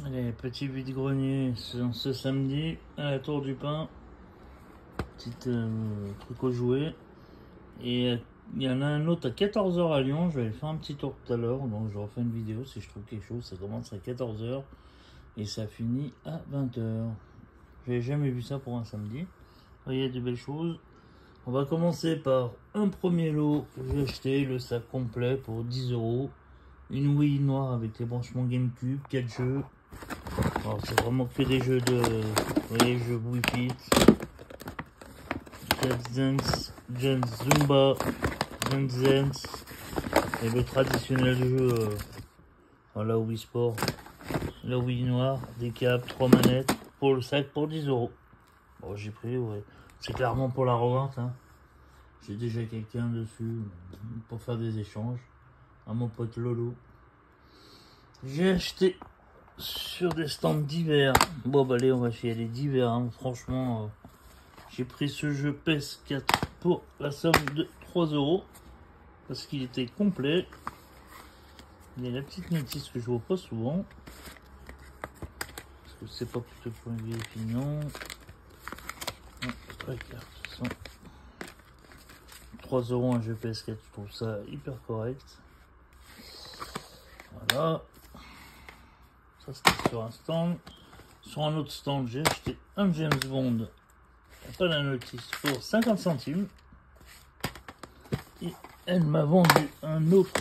Les petits vide-greniers ce samedi à la Tour du Pin. Petit truc au jouet. Et il y en a un autre à 14 h à Lyon. Je vais aller faire un petit tour tout à l'heure. Donc je refais une vidéo si je trouve quelque chose. Ça commence à 14 h et ça finit à 20 h. J'avais jamais vu ça pour un samedi. Il y a de belles choses. On va commencer par un premier lot. J'ai acheté le sac complet pour 10 €. Une Wii noire avec les branchements GameCube, 4 jeux. Alors c'est vraiment que des jeux de... Vous voyez, jeux Wii Fit, Just Dance, Just Zumba, Dance Dance. Et le traditionnel jeu, la Wii Sport, la Wii noire, des câbles, 3 manettes, pour le sac pour 10 €. Bon, j'ai pris, ouais. C'est clairement pour la revente, hein. J'ai déjà quelqu'un dessus pour faire des échanges. À mon pote Lolo. J'ai acheté sur des stands d'hiver. Bon, bah allez, on va essayer les d'hiver. Hein. Franchement, j'ai pris ce jeu PS4 pour la somme de 3 € parce qu'il était complet. Il y a la petite notice que je vois pas souvent. Parce que c'est pas plutôt pour une vieille opinion. La carte, 3 € un jeu PS4, je trouve ça hyper correct. Voilà. Ça c'était sur un stand. Sur un autre stand, j'ai acheté un James Bond. Pas la notice pour 50 centimes. Et elle m'a vendu un autre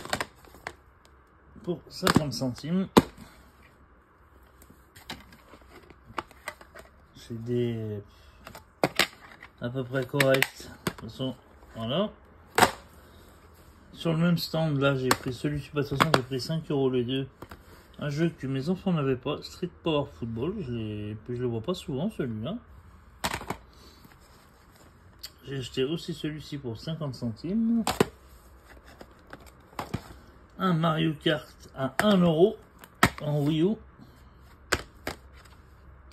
pour 50 centimes. C'est des à peu près corrects. De toute façon, voilà. Sur le même stand, là, j'ai pris celui-ci. De toute façon, j'ai pris 5 € les deux. Un jeu que mes enfants n'avaient pas, Street Power Football. Je le vois pas souvent, celui-là. J'ai acheté aussi celui-ci pour 50 centimes. Un Mario Kart à 1 € en Wii U.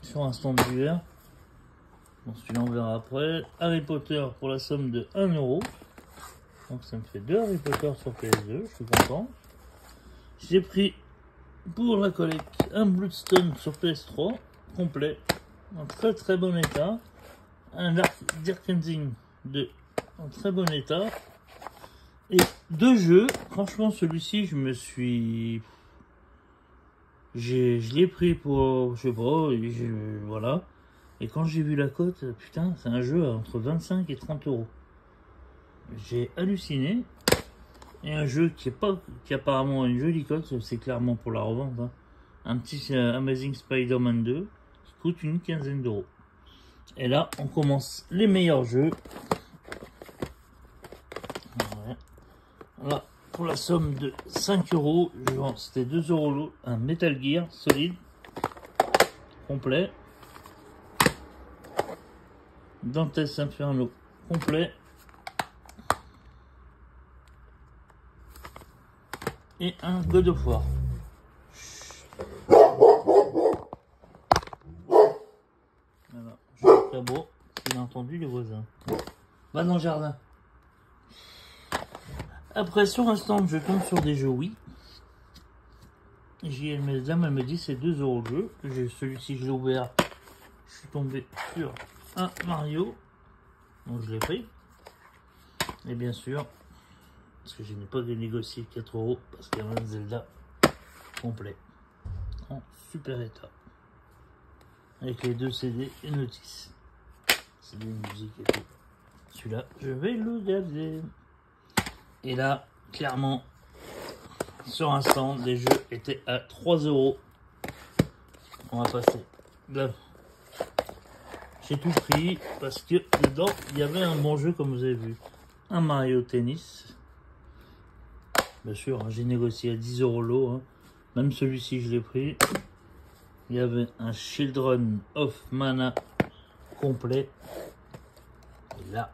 Sur un stand d'hiver. Bon, celui-là, on verra après. Harry Potter pour la somme de 1 €. Donc ça me fait 2 Harry Potter sur PS2, je suis content. J'ai pris pour la collecte un Bloodstone sur PS3, complet, en très très bon état. Un Dirkenzing en très bon état. Et 2 jeux, franchement celui-ci je l'ai pris pour, je sais pas, voilà. Et quand j'ai vu la cote, putain, c'est un jeu entre 25 et 30 €. J'ai halluciné. Et un jeu qui a apparemment une jolie cote, c'est clairement pour la revente. Hein. Un petit Amazing Spider-Man 2 qui coûte une quinzaine d'euros. Et là, on commence les meilleurs jeux. Voilà, pour la somme de 5 €, c'était 2 € l'eau, un Metal Gear solide, complet. Dante's Inferno, complet. Et un God of War. Voilà, je très beau. Il a entendu les voisins. Va dans le jardin. Après, sur un stand, je tombe sur des jeux Wii. Mesdames, elle me dit c'est 2 € le jeu. Celui-ci, je l'ai ouvert. Je suis tombé sur un Mario. Donc je l'ai pris. Et bien sûr, parce que je n'ai pas négocié 4 € parce qu'il y a un Zelda complet en super état avec les 2 CD et notices. C'est de la musique et tout. Celui-là, je vais le garder. Et là, clairement, sur un stand, les jeux étaient à 3 €. On va passer là. J'ai tout pris parce que dedans, il y avait un bon jeu comme vous avez vu. Un Mario Tennis. Bien sûr, hein, j'ai négocié à 10 € l'eau. Hein. Même celui-ci, je l'ai pris. Il y avait un Children of Mana complet. Et là,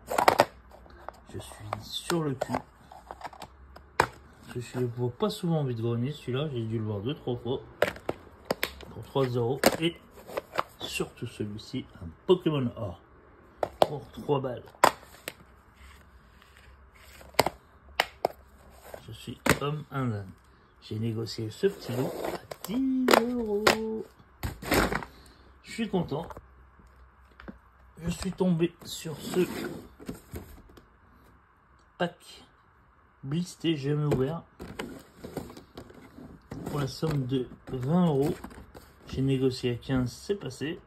je suis sur le cul. Je ne le vois pas souvent vide-grenier. Celui-là, j'ai dû le voir 2-3 fois. Pour 3 €. Et surtout celui-ci, un Pokémon Or. Pour 3 balles. Je suis comme un âne. J'ai négocié ce petit lot à 10 €. Je suis content. Je suis tombé sur ce pack blister jamais ouvert pour la somme de 20 €. J'ai négocié à 15, c'est passé.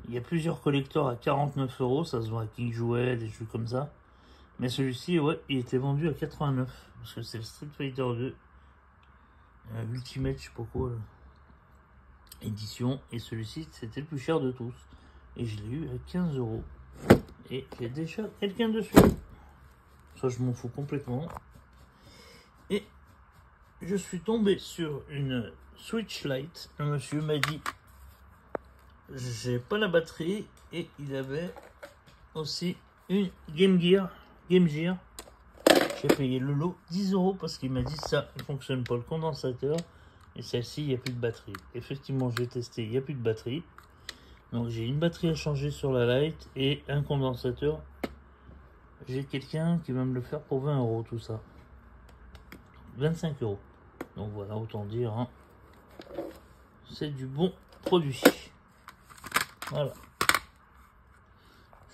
Il y a plusieurs collecteurs à 49 €, ça se voit à King Jouet, des jeux comme ça. Mais celui-ci, ouais, il était vendu à 89, parce que c'est le Street Fighter 2 Ultimate, je sais pas quoi, là, édition. Et celui-ci, c'était le plus cher de tous. Et je l'ai eu à 15 €. Et il y a déjà quelqu'un dessus. Ça, je m'en fous complètement. Et je suis tombé sur une Switch Lite. Un monsieur m'a dit, j'ai pas la batterie. Et il avait aussi une Game Gear. J'ai payé le lot 10 € parce qu'il m'a dit ça, il fonctionne pas le condensateur. Et celle-ci, il n'y a plus de batterie. Effectivement, j'ai testé, il n'y a plus de batterie. Donc j'ai une batterie à changer sur la Lite et un condensateur. J'ai quelqu'un qui va me le faire pour 20 € tout ça. 25 €. Donc voilà, autant dire, hein, c'est du bon produit. Voilà.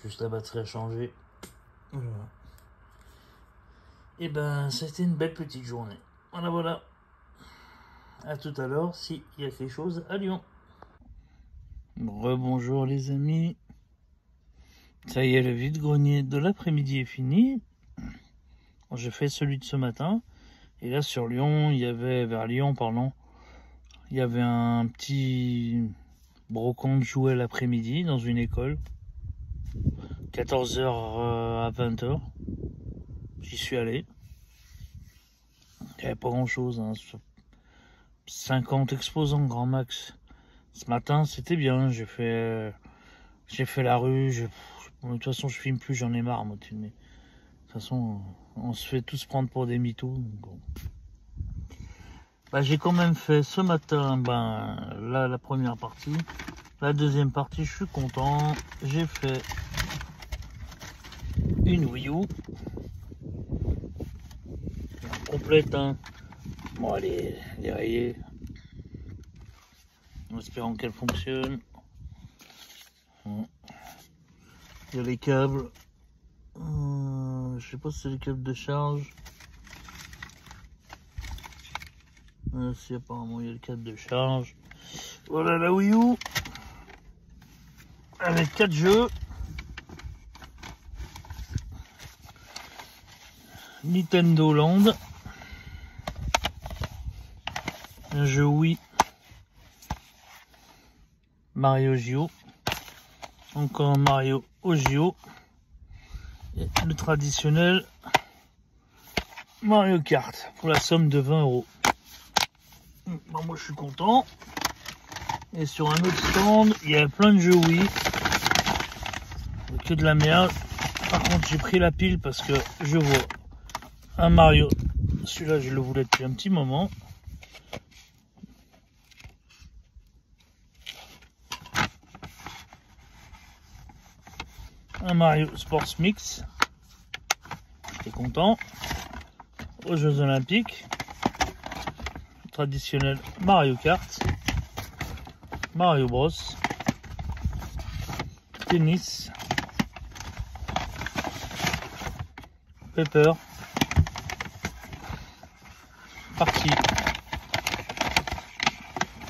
Juste la batterie à changer. Voilà. Et ben, c'était une belle petite journée. Voilà, voilà. À tout à l'heure, s'il y a quelque chose à Lyon. Rebonjour les amis. Ça y est, le vide-grenier de l'après-midi est fini. J'ai fait celui de ce matin. Et là, sur Lyon, vers Lyon, pardon, il y avait un petit brocante jouet l'après-midi dans une école. 14 h à 20 h. J'y suis allé. Il n'y avait pas grand chose, hein. 50 exposants grand max. Ce matin, c'était bien. J'ai fait la rue. De toute façon, je filme plus, j'en ai marre, moi, de filmer. De toute façon, on se fait tous prendre pour des mythos. Bon. Bah, j'ai quand même fait ce matin, là, la première partie. La deuxième partie, je suis content. J'ai fait une Wii U. Complète, hein. Bon, elle est rayée. En espérant qu'elle fonctionne. Il y a les câbles. Je sais pas si c'est les câbles de charge. Si apparemment il y a le câble de charge. Voilà la Wii U. Avec 4 jeux. Nintendo Land. Un jeu Wii. Mario Gio. Encore un Mario au Gio. Et le traditionnel Mario Kart pour la somme de 20 €. Bon, moi je suis content. Et sur un autre stand, il y a plein de jeux Wii. Que de la merde. Par contre, j'ai pris la pile parce que je vois un Mario. Celui-là, je le voulais depuis un petit moment. Un Mario Sports Mix. J'étais content. Aux Jeux Olympiques. Traditionnel Mario Kart. Mario Bros. Tennis. Pepper.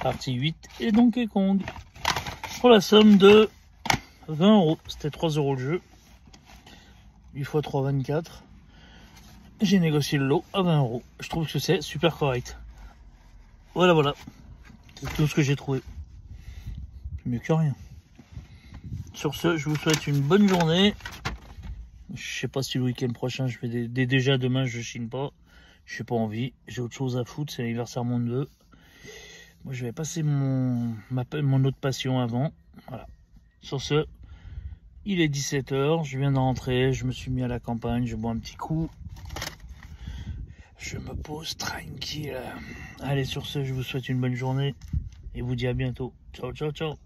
Partie 8 et Donkey Kong. Pour la somme de 20 €. C'était 3 € le jeu. 8 x 3, 24. J'ai négocié le lot à 20 €. Je trouve que c'est super correct. Voilà, voilà. C'est tout ce que j'ai trouvé. Mieux que rien. Sur ce, je vous souhaite une bonne journée. Je sais pas si le week-end prochain, je fais déjà demain, je chine pas. Je n'ai pas envie. J'ai autre chose à foutre. C'est l'anniversaire de mon neveu. Moi, je vais passer mon autre passion avant. Voilà. Sur ce, il est 17 h. Je viens de rentrer. Je me suis mis à la campagne. Je bois un petit coup. Je me pose tranquille. Allez, sur ce, je vous souhaite une bonne journée. Et vous dis à bientôt. Ciao, ciao, ciao.